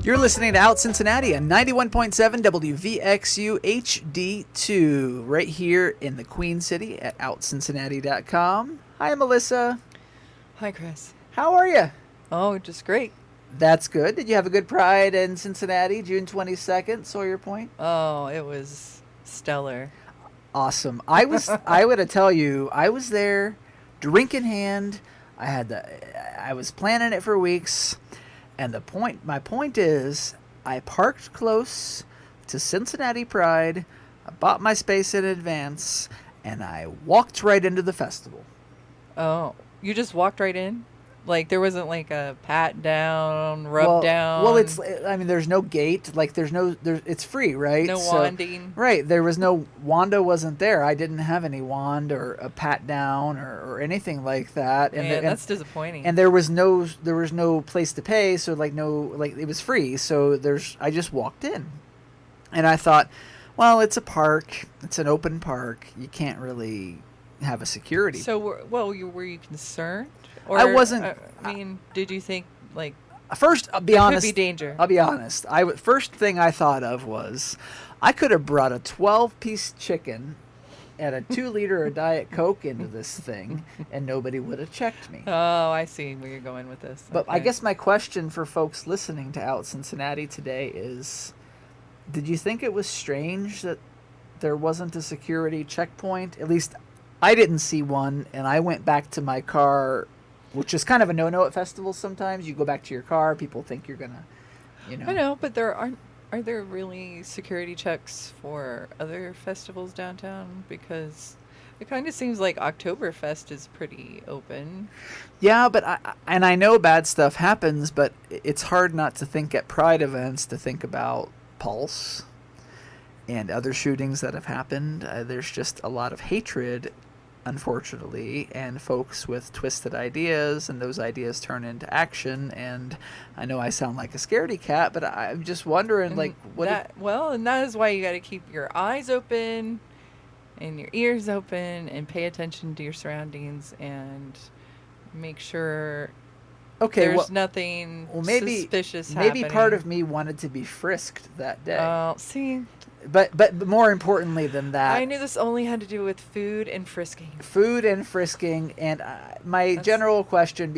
You're listening to Out Cincinnati on 91.7 WVXU HD2, right here in the Queen City at OutCincinnati.com. Hi, Melissa. Hi, Chris. How are you? Oh, just great. That's good. Did you have a good Pride in Cincinnati, June 22nd, Sawyer Point? Oh, it was stellar. Awesome. I would tell you, I was there, drink in hand. I was planning it for weeks. And my point is, I parked close to Cincinnati Pride, I bought my space in advance, and I walked right into the festival. Oh, you just walked right in? Like, there wasn't like a pat down, rub down? Well, there's no gate. Like, it's free, right? No wanding? Right. Wanda wasn't there. I didn't have any wand or a pat down or anything like that. Man, that's disappointing. And there was no place to pay, so it was free. So I just walked in. And I thought, well, it's a park. It's an open park. You can't really have a security. So, were you concerned? Or, I wasn't. Did you think, like, first, I'll be honest. Could be danger. I'll be honest. First thing I thought of was I could have brought a 12-piece chicken and a 2-liter of Diet Coke into this thing, and nobody would have checked me. Oh, I see where you're going with this. But okay. I guess my question for folks listening to Out Cincinnati today is, did you think it was strange that there wasn't a security checkpoint? At least I didn't see one, and I went back to my car, which is kind of a no-no at festivals sometimes. You go back to your car, people think you're going to, I know, but are there really security checks for other festivals downtown? Because it kind of seems like Oktoberfest is pretty open. Yeah, but I know bad stuff happens, but it's hard not to think at Pride events to think about Pulse and other shootings that have happened. There's just a lot of hatred, unfortunately, and folks with twisted ideas, and those ideas turn into action. And I know I sound like a scaredy cat, but I'm just wondering, like, and that is why you got to keep your eyes open and your ears open and pay attention to your surroundings and make sure there's nothing suspicious happening. Maybe part of me wanted to be frisked that day. Oh, see. But more importantly than that, I knew this only had to do with food and frisking. And my general question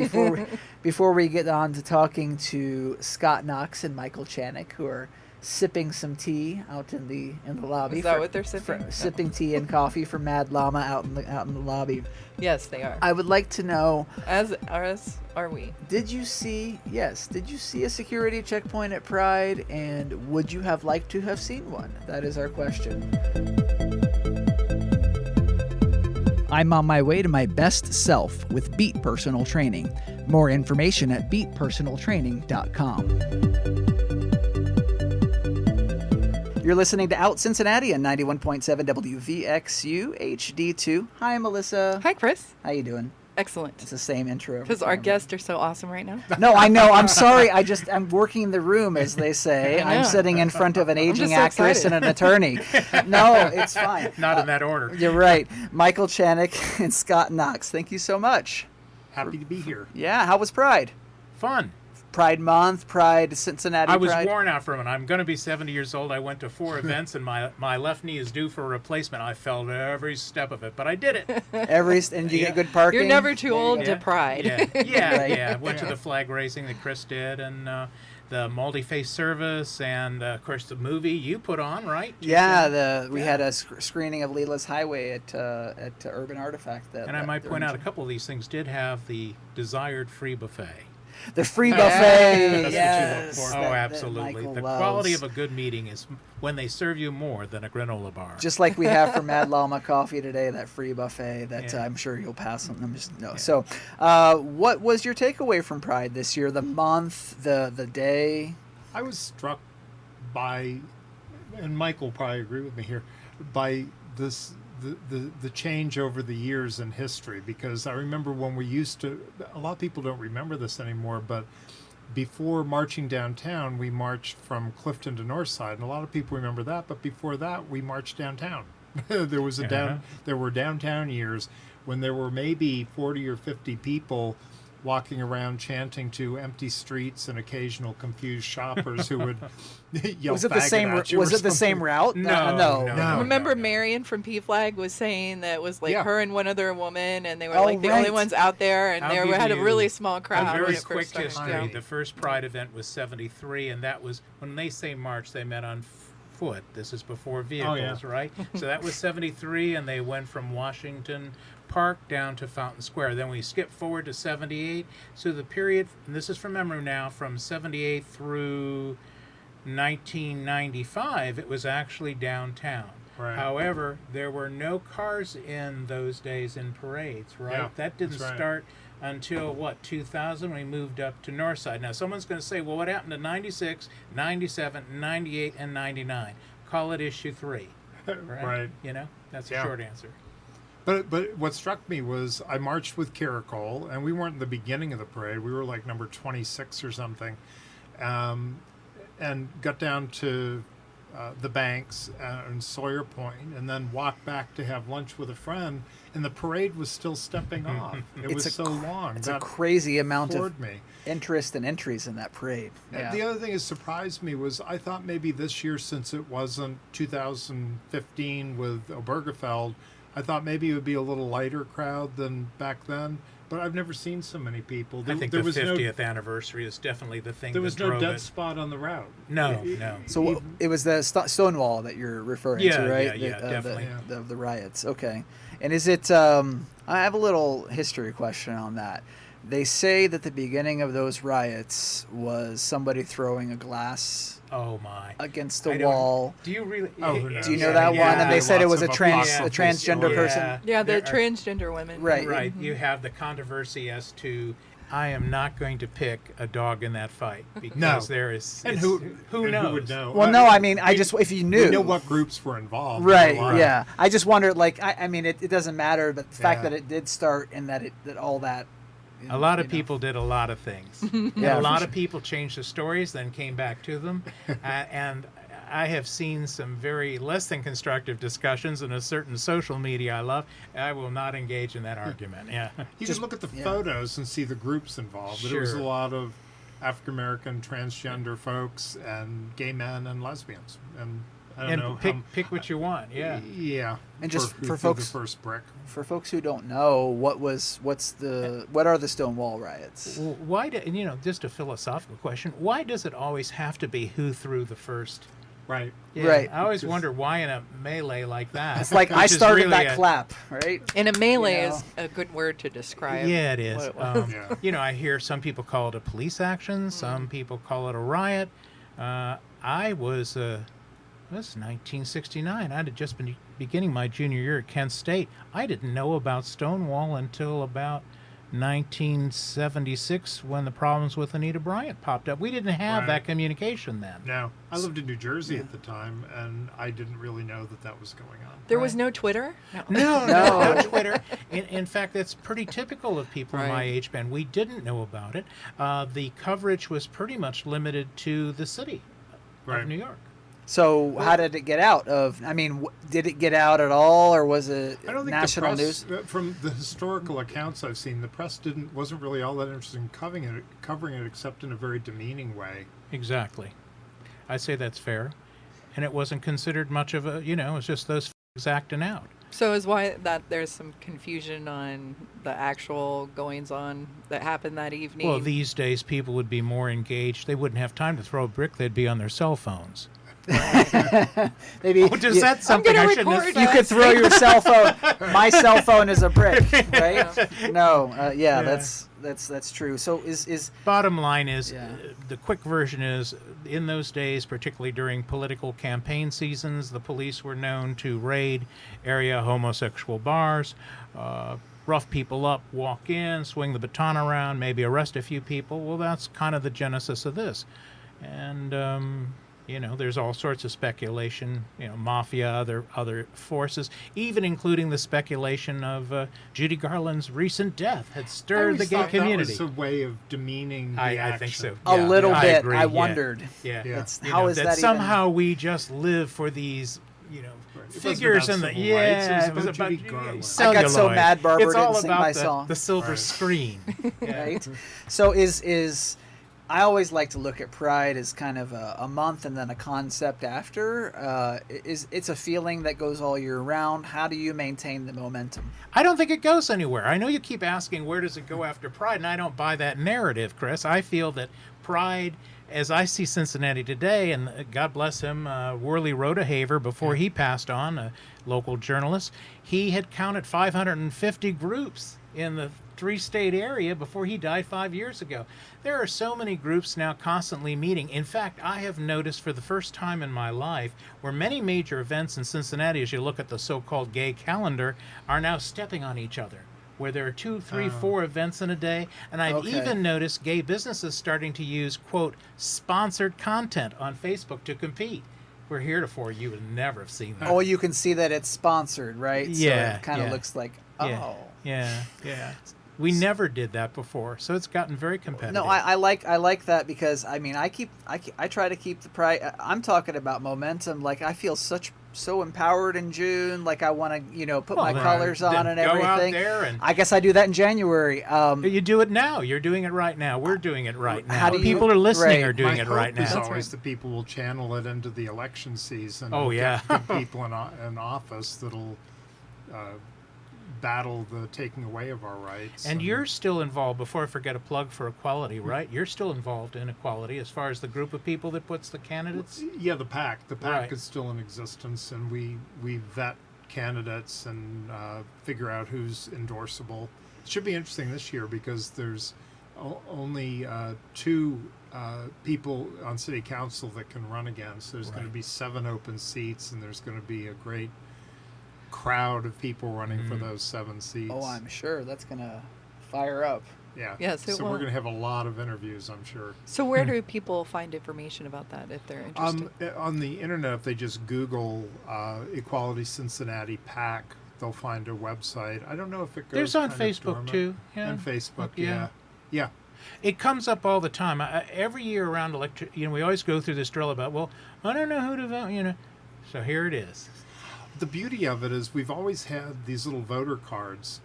before we get on to talking to Scott Knox and Michael Chanek, who are sipping some tea out in the lobby. Is that what they're sipping? Sipping tea and coffee for Mad Llama out in the lobby. Yes, they are. I would like to know, as are we. Did you see a security checkpoint at Pride, and would you have liked to have seen one? That is our question. I'm on my way to my best self with Beat Personal Training. More information at beatpersonaltraining.com. You're listening to Out Cincinnati on 91.7 WVXU HD2. Hi, Melissa. Hi, Chris. How you doing? Excellent. It's the same intro. Because our guests are so awesome right now. No, I know. I'm sorry. I'm working the room, as they say. I'm sitting in front of an aging actress and an attorney. No, it's fine. Not in that order. You're right. Michael Chanek and Scott Knox, thank you so much. Happy to be here. Yeah, how was Pride? Fun. Pride Month, Pride, Cincinnati Pride. I was worn out from it. I'm going to be 70 years old. I went to 4 events, and my left knee is due for a replacement. I felt every step of it, but I did it. And you get good parking? You're never too old to Pride. Yeah. Went to the flag racing that Chris did, and the multi-face service, and, of course, the movie you put on, right? We had a screening of Leela's Highway at Urban Artifact. And I might point out a couple of these things did have the desired free buffet. The free buffet. Yes. What you look for. Oh, absolutely. The quality of a good meeting is when they serve you more than a granola bar. Just like we have for Mad Llama Coffee today, that free buffet that I'm sure you'll pass on. So, what was your takeaway from Pride this year? The month, the day? I was struck by, and Michael will probably agree with me here, by this the change over the years in history, because I remember when we used to, a lot of people don't remember this anymore, but before marching downtown, we marched from Clifton to Northside, and a lot of people remember that, but before that, we marched downtown. There were downtown years when there were maybe 40 or 50 people walking around chanting to empty streets and occasional confused shoppers who would yell Was it the same? faggot at you Was or it the same something. route? No. Remember no. Marion from P-Flag was saying that it was like Yeah. her and one other woman, and they were Oh, like the only right. ones out there, and I'll they give had a you really small A crowd. when very it quick first started. history. Yeah. The first Pride event was 73, and that was, when they say march, they met on foot. This is before vehicles, right? So that was 73, and they went from Washington Park down to Fountain Square. Then we skip forward to 78. So the period, and this is from memory now, from 78 through 1995, it was actually downtown. Right. However, there were no cars in those days in parades, right? Yeah, that didn't that's right. start until, 2000, we moved up to Northside. Now, someone's going to say, well, what happened to 96, 97, 98, and 99? Call it issue 3, right? Right. That's Yeah. a short answer. But what struck me was I marched with Kiiara, and we weren't in the beginning of the parade. We were like number 26 or something, and got down to the banks and Sawyer Point, and then walked back to have lunch with a friend. And the parade was still stepping off. It was so long. It's a That crazy amount of floored me. interest and entries in that parade. Yeah. The other thing that surprised me was I thought maybe this year, since it wasn't 2015 with Obergefell, I thought maybe it would be a little lighter crowd than back then. But I've never seen so many people. I think there the was 50th anniversary is definitely the thing There that was no drove dead it. spot on the route. No. So it was the Stonewall that you're referring Yeah, to, right? yeah, definitely. The riots. Okay. And is it? I have a little history question on that. They say that the beginning of those riots was somebody throwing a glass Oh my. against I the don't- wall. Do you really? Oh, who knows? Do you know that one? And they said it was a Lots of transgender apostles. person. Yeah, the There are- transgender women. Right. Right. You have the controversy as to I am not going to pick a dog in that fight because No. there is And it's- who knows? Who would know? Well, no, I mean, I just if you knew. We know what groups were involved. Right. A lot. Yeah. I just wondered. Like, I mean, it doesn't matter, but the fact Yeah. that it did start and that all that. A lot of you know. people did a lot of things. Yeah, a for lot sure. of people changed the stories, then came back to them, and I have seen some very less than constructive discussions in a certain social media I love. I will not engage in that argument. Yeah. You Just- can look at the yeah. photos and see the groups involved. There was a Sure. lot of African American transgender folks and gay men and lesbians. And I don't And know. pick what you want. Yeah. Yeah. And just who for threw folks- the first brick. For folks who don't know, what are the Stonewall riots? Well, why do just a philosophical question? Why does it always have to be who threw the first? Right. Yeah, Right. I always wonder why in a melee like that. It's like I which is started really that a- clap, right? And a melee You know. is a good word to describe. Yeah, it is. what it was. Yeah. I hear some people call it a police action. Some people call it a riot. I was. That's 1969. I had just been beginning my junior year at Kent State. I didn't know about Stonewall until about 1976 when the problems with Anita Bryant popped up. We didn't have Right. that communication then. No. I lived in New Jersey at the time, and I didn't really know that was going on. There was no Twitter? No, No. no Twitter. In fact, that's pretty typical of people Right. my age band. We didn't know about it. The coverage was pretty much limited to the city Right. of New York. So how did it get out of? I mean, did it get out at all, or was it I don't think national the press, news? from the historical accounts I've seen, the press wasn't really all that interested in covering it except in a very demeaning way. Exactly. I'd say that's fair. And it wasn't considered much of a, it was just those f***s acting out. So is why that there's some confusion on the actual goings-on that happened that evening? Well, these days people would be more engaged. They wouldn't have time to throw a brick. They'd be on their cell phones. Maybe Oh, does that something gonna I shouldn't have record said? you could throw your cell phone. My cell phone is a brick, right? No, Yeah. that's true. So is Bottom line is, Yeah. the quick version is, in those days, particularly during political campaign seasons, the police were known to raid area homosexual bars, rough people up, walk in, swing the baton around, maybe arrest a few people. Well, that's kind of the genesis of this. And, there's all sorts of speculation, mafia, other forces, even incling the speculation of Judy Garland's recent death had I stirred always the gay thought community. That was a way of demeaning the I action. think so. a Yeah, little I bit? agree, I yeah. wondered. Yeah. Yeah. It's, You how know, is that that somehow we just live for these, It wasn't figures about in the civil rights, it was about Judy Garland. I got so celluloid. mad Barbara It's all didn't sing about my the, song. the silver Right. screen. Yeah. Right? So is I always like to look at Pride as kind of a month and then a concept after. It's a feeling that goes all year round. How do you maintain the momentum? I don't think it goes anywhere. I know you keep asking where does it go after Pride, and I don't buy that narrative, Chris. I feel that Pride, as I see Cincinnati today, and God bless him, Worley Rodehaver, before he passed on, a local journalist, he had counted 550 groups in the 3-state area before he died 5 years ago. There are so many groups now constantly meeting. In fact, I have noticed for the first time in my life where many major events in Cincinnati, as you look at the so-called gay calendar, are now stepping on each other, where there are 2, 3, 4 events in a day. And I've even noticed gay businesses starting to use, quote, sponsored content on Facebook to compete. Where heretofore you would never have seen that. Oh, you can see that it's sponsored, right? Yeah, So it kind of yeah. looks like, Yeah. We never did that before, so it's gotten very competitive. No, I like that because I mean I try to keep the Pride. I'm talking about momentum. Like I feel so empowered in June. Like I want to put my colors on and go everything. out there and I guess I do that in January. you do it now. You're doing it right now. We're doing it right now. How do you- People are listening right. are doing My it hope right is now. always that people will channel it into the election season. Oh, and yeah. get people in office that'll battle the taking away of our rights. And you're still involved, before I forget, a plug for equality, right? You're still involved in equality as far as the group of people that puts the candidates? Yeah, the PAC. The PAC Right. is still in existence, and we vet candidates and figure out who's endorsable. It should be interesting this year because there's only 2 people on city council that can run again. So there's going to be 7 open seats, and there's going to be a great crowd of people running for those 7 seats. Oh, I'm sure that's gonna fire up. Yeah. Yes, it so we're will. going to have a lot of interviews, I'm sure. So where do people find information about that if they're interested? On the internet, if they just Google Equality Cincinnati PAC, they'll find a website. I don't know if it goes. There's on kind of Facebook dormant. too. Yeah. And Facebook, Yeah. yeah. It comes up all the time. Every year around we always go through this drill about, well, I don't know who to vote, So here it is. The beauty of it is we've always had these little voter cards,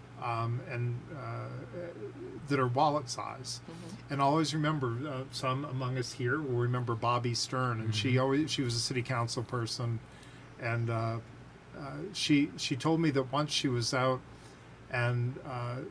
that are wallet size, and I always remember some among us here will remember Bobby Stern, and she was a city council person, and she told me that once she was out and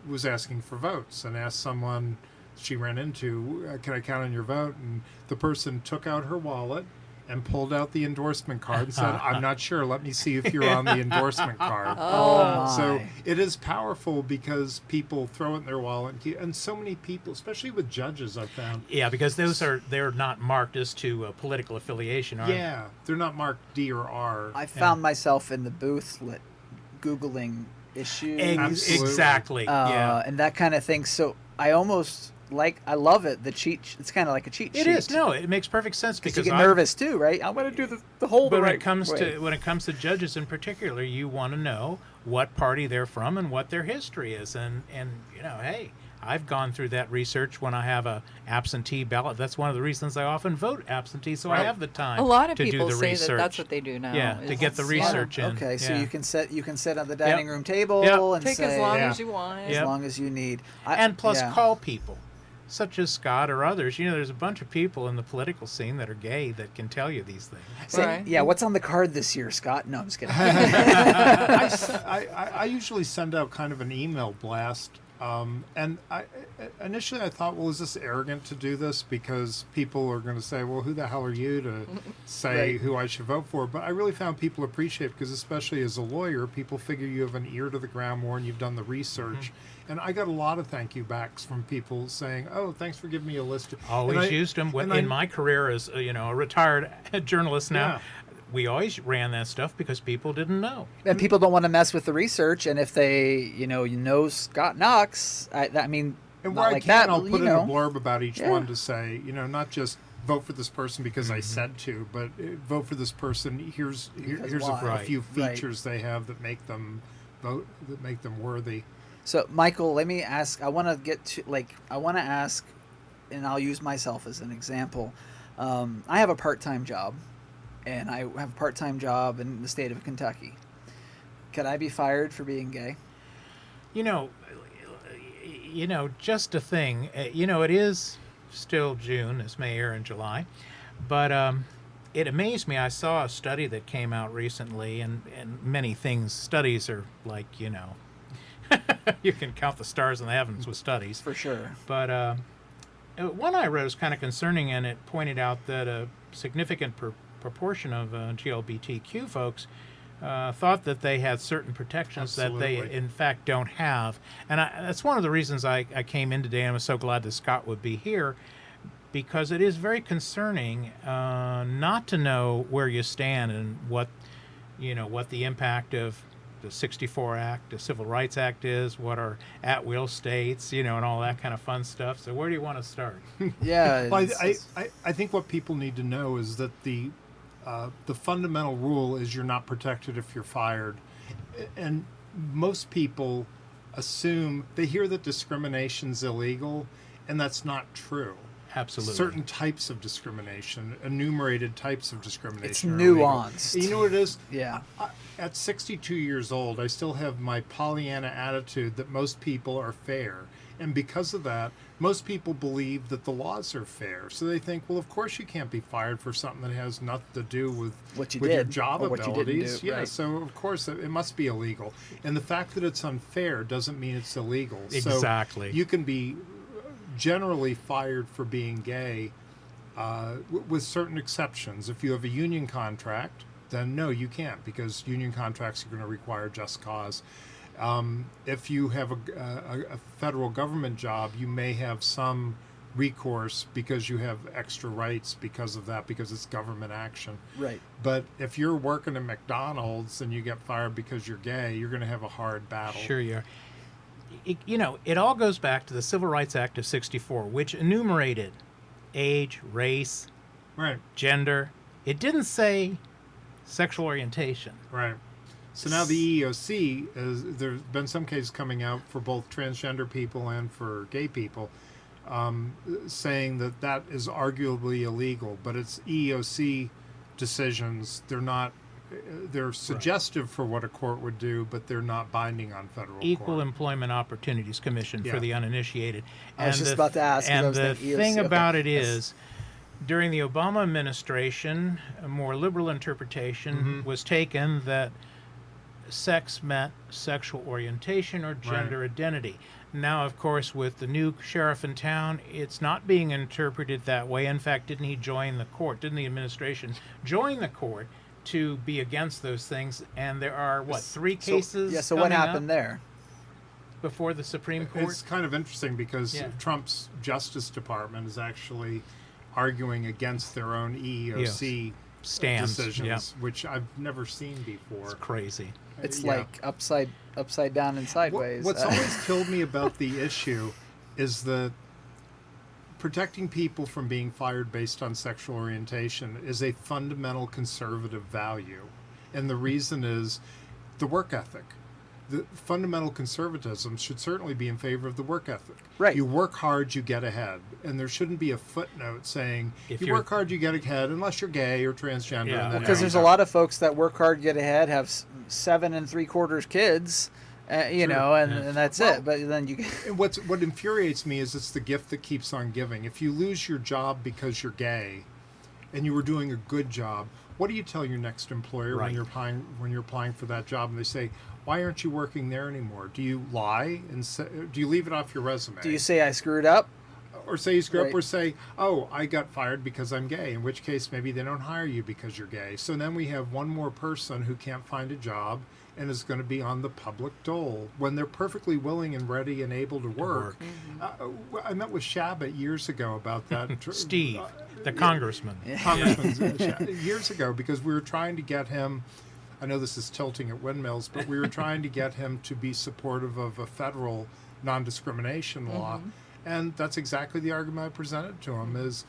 was asking for votes and asked someone she ran into, can I count on your vote? And the person took out her wallet and pulled out the endorsement card and said, I'm not sure. Let me see if you're on the endorsement card. Oh, So my. it is powerful because people throw it in their wallet. And so many people, especially with judges, I've found. Yeah, because they're not marked as to political affiliation, are they? Yeah, they're not marked D or R. I found myself in the booth Googling issues. Absolutely. Exactly. Yeah. And that kind of thing. So I almost I love it. It's kind of like a cheat sheet. It is. No, it makes perfect sense because because you get nervous too, right? I'm going to do the whole. But right when it comes to judges in particular, you want to know what party they're from and what their history is, and hey, I've gone through that research when I have a absentee ballot. That's one of the reasons I often vote absentee, so I have the time. A lot of to people do the say research. that that's what they do now. Yeah, to get the is- research in. Okay, so yeah. you can sit on the dining room table Yep. and Take say as long Yeah. as you want. as Yep. long as you need. And plus yeah. call people, such as Scott or others. There's a bunch of people in the political scene that are gay that can tell you these things. Say, Right. yeah, what's on the card this year, Scott? No, I'm just kidding. I usually send out kind of an email blast. And initially I thought, well, is this arrogant to do this? Because people are going to say, well, who the hell are you to say Right. who I should vote for? But I really found people appreciate it because especially as a lawyer, people figure you have an ear to the ground more and you've done the research. And I got a lot of thank you backs from people saying, oh, thanks for giving me a list. Always used them. In my career as a retired journalist now, Yeah. we always ran that stuff because people didn't know. And people don't want to mess with the research. And if they, Scott Knox, I mean, And not where like I can, that, I'll but, put in a blurb about each Yeah. one to say, not just vote for this person because I said to, but vote for this person. Here's why. a few Right. features they have that make them vote, that make them worthy. So, Michael, let me ask. I want to ask, and I'll use myself as an example. I have a part-time job, and I have a part-time job in the state of Kentucky. Could I be fired for being gay? You know, just a thing. It is still June. This may air in July, but it amazed me. I saw a study that came out recently, and many things. Studies are like, you can count the stars in the heavens with studies. For sure. But one I read was kind of concerning, and it pointed out that a significant proportion of GLBTQ folks thought that they had certain protections that they, in fact, don't have. And that's one of the reasons I came in today, and I was so glad that Scott would be here, because it is very concerning not to know where you stand and what the impact of the 64 Act, the Civil Rights Act is, what are at-will states, and all that kind of fun stuff. So where do you want to start? Yeah. Well, I think what people need to know is that the fundamental rule is you're not protected if you're fired. And most people assume, they hear that discrimination's illegal, and that's not true. Absolutely. Certain types of discrimination, enumerated types of discrimination. It's are nuanced. illegal. You know what it is? Yeah. At 62 years old, I still have my Pollyanna attitude that most people are fair. And because of that, most people believe that the laws are fair. So they think, well, of course you can't be fired for something that has nothing to do with your job or what abilities. you didn't do, Yeah, right. so of course it must be illegal. And the fact that it's unfair doesn't mean it's illegal. Exactly. So you can be generally fired for being gay with certain exceptions. If you have a union contract, then no, you can't, because union contracts are going to require just cause. If you have a federal government job, you may have some recourse because you have extra rights because of that, because it's government action. Right. But if you're working at McDonald's and you get fired because you're gay, you're going to have a hard battle. Sure you are. It all goes back to the Civil Rights Act of 64, which enumerated age, race, Right. gender. It didn't say sexual orientation. Right. So now the EEOC, there's been some cases coming out for both transgender people and for gay people, saying that that is arguably illegal, but it's EEOC decisions. They're suggestive for what a court would do, but they're not binding on federal Equal court. Employment Opportunities Commission for Yeah. the uninitiated. I was just about to ask. And I was the thinking thing EEOC, about okay. it is, during the Obama administration, a more liberal interpretation was taken that sex meant sexual orientation or gender identity. Now, of course, with the new sheriff in town, it's not being interpreted that way. In fact, didn't he join the court? Didn't the administration join the court to be against those things? And there are, three cases So what coming happened up there? before the Supreme Court? It's kind of interesting because Trump's Justice Department is actually arguing against their own EEOC Stands, decisions, which I've never seen before. It's crazy. It's like upside down and sideways. What's always killed me about the issue is that protecting people from being fired based on sexual orientation is a fundamental conservative value. And the reason is the work ethic. The fundamental conservatism should certainly be in favor of the work ethic. Right. You work hard, you get ahead. And there shouldn't be a footnote saying, If you you're- work hard, you get ahead, unless you're gay or transgender. Yeah. And then Because there's a lot of folks that work hard, get ahead, have 7 3/4 kids, and that's it. But then you And what infuriates me is it's the gift that keeps on giving. If you lose your job because you're gay, and you were doing a good job, what do you tell your next employer when you're applying for that job, and they say, "Why aren't you working there anymore?" Do you lie and do you leave it off your resume? do you say I screwed up? Or say you screw up, Right. or say, "Oh, I got fired because I'm gay," in which case maybe they don't hire you because you're gay. So then we have one more person who can't find a job and is going to be on the public dole when they're perfectly willing and ready and able to work. I met with Shabbat years ago about that. Steve, the congressman. Congressman years ago, because we were trying to get him, I know this is tilting at windmills, but we were trying to get him to be supportive of a federal non-discrimination law. And that's exactly the argument I presented to him is,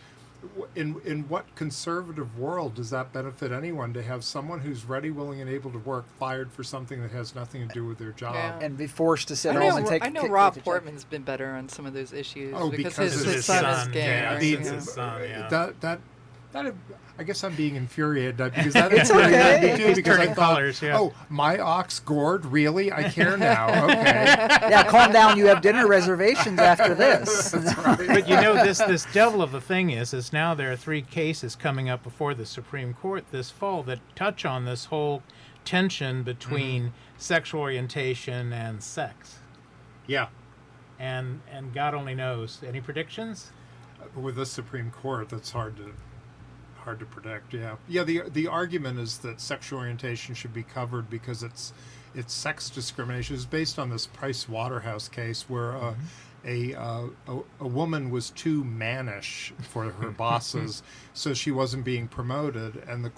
in what conservative world does that benefit anyone to have someone who's ready, willing, and able to work fired for something that has nothing to do with their job? Yeah. And be forced to sit I home and know, take. I know take Rob the check. Portman's been better on some of those issues Oh, because because his of his son is son, gay. yeah. right? It's his son, yeah. That I guess I'm being infuriated because that It's is really okay. me too. Because I Turning thought, colors, yeah. oh, my ox gored? Really? I care now. Okay. Yeah, calm down. You have dinner reservations after this. But this devil of a thing is now there are 3 cases coming up before the Supreme Court this fall that touch on this whole tension between sexual orientation and sex. Yeah. And God only knows. Any predictions? With the Supreme Court, that's hard to predict. Yeah. The argument is that sexual orientation should be covered because it's sex discrimination. It's based on this Price Waterhouse case where a woman was too mannish for her bosses, so she wasn't being promoted, and the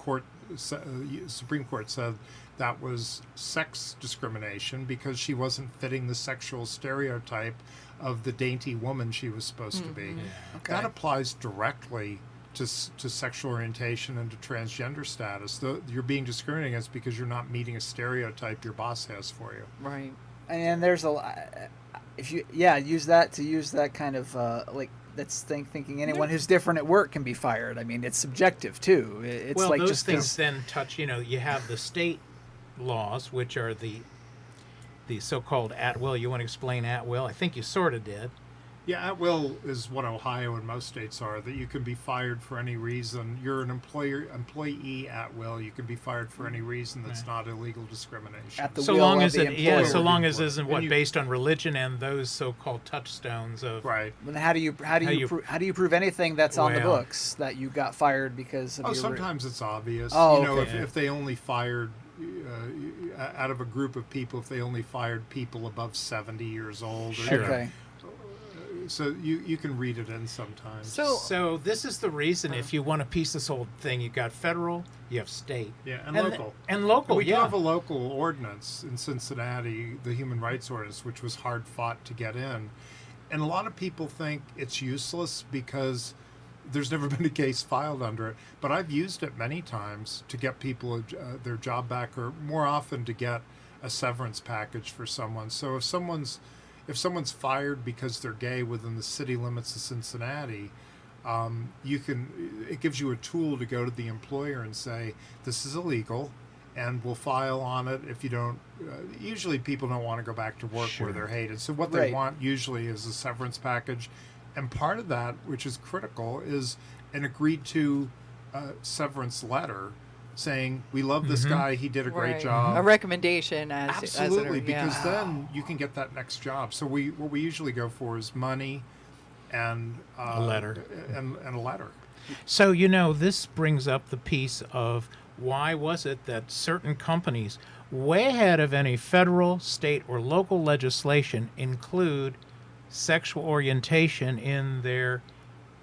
Supreme Court said that was sex discrimination because she wasn't fitting the sexual stereotype of the dainty woman she was supposed to be. Yeah. Okay. That applies directly to sexual orientation and to transgender status. You're being discriminated against because you're not meeting a stereotype your boss has for you. Right. And there's use that kind of that's thinking anyone who's different at work can be fired. I mean, it's subjective too. It's well, like those just things then touch. You have the state laws, which are the so-called at will. You want to explain at will? I think you sort of did. Yeah, at will is what Ohio and most states are, that you can be fired for any reason. You're an employee at will. You can be fired for any reason that's not illegal discrimination. At the So will long of as the employer. so long as it isn't And based on religion and those so-called touchstones of Right. Then how do you prove anything that's on the Well- books that you got fired because of Oh, your sometimes it's obvious. Oh, If, okay. if they only fired out of a group of people, if they only fired people above 70 years old. Or, Sure. Okay. So you can read it in sometimes. So this is the reason if you want to piece this whole thing, you've got federal, you have state. Yeah, and And local. And local, We do yeah. have a local ordinance in Cincinnati, the Human Rights Ordinance, which was hard fought to get in. And a lot of people think it's useless because there's never been a case filed under it. But I've used it many times to get people their job back, or more often to get a severance package for someone. So if someone's fired because they're gay within the city limits of Cincinnati, it gives you a tool to go to the employer and say, this is illegal, and we'll file on it if you don't. Usually people don't want to go back to work Sure. where they're hated. So what they Right. want usually is a severance package. And part of that, which is critical, is an agreed to severance letter saying, we love this guy, he did a great Right. job. A recommendation Absolutely, as because then you can get that next job. So what we usually go for is money and A letter. and a letter. So, this brings up the piece of why was it that certain companies, way ahead of any federal, state, or local legislation, include sexual orientation in their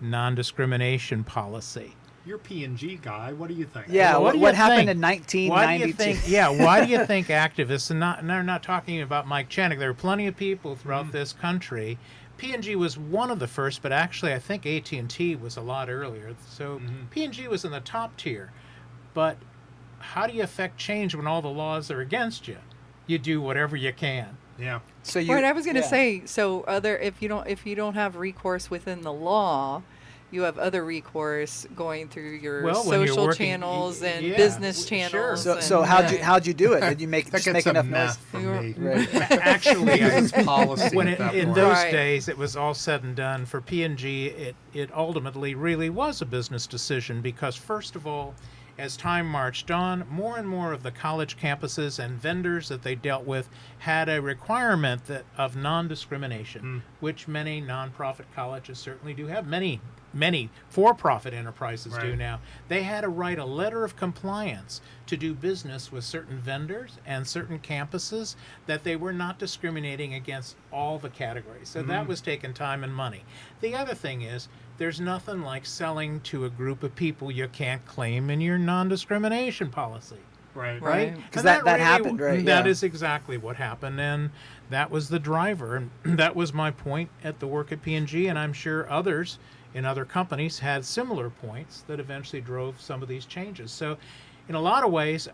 non-discrimination policy? You're a P&G guy. What do you think? Yeah, Well, what do you happened think? in Why do you 1992? think? Why do you think activists, and they're not talking about Mike Chanek. There are plenty of people throughout this country. P&G was one of the first, but actually, I think AT&T was a lot earlier. So P&G was in the top tier. But how do you affect change when all the laws are against you? You do whatever you can. Yeah. So you. Right, I was going to yeah. say, so if you don't have recourse within the law, you have other recourse going through your Well, when you're social working- channels and yeah, business sure. channels. So how'd you do it? Did you make That just gets make a enough math noise? from You're- me. Right. Actually, Because it's policy when at that in point. those Right. days it was all said and done for P&G, it ultimately really was a business decision because first of all, as time marched on, more and more of the college campuses and vendors that they dealt with had a requirement of non-discrimination, which many nonprofit colleges certainly do have. Many for-profit enterprises do Right. now. They had to write a letter of compliance to do business with certain vendors and certain campuses that they were not discriminating against all the categories. So that was taking time and money. The other thing is, there's nothing like selling to a group of people you can't claim in your non-discrimination policy. Right. Right. Because And that happened, right? That yeah. is exactly what happened, and that was the driver. And that was my point at the work at P&G, and I'm sure others in other companies had similar points that eventually drove some of these changes. So in a lot of ways,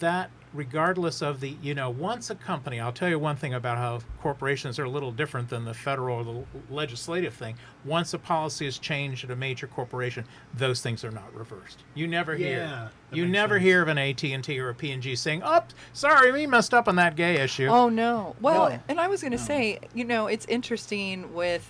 that regardless of the, once a company, I'll tell you one thing about how corporations are a little different than the federal or the legislative thing. Once a policy is changed at a major corporation, those things are not reversed. You never hear of an AT&T or a P&G saying, "Oh, sorry, we messed up on that gay issue." Oh no. Well, No. and I was going to say, it's interesting with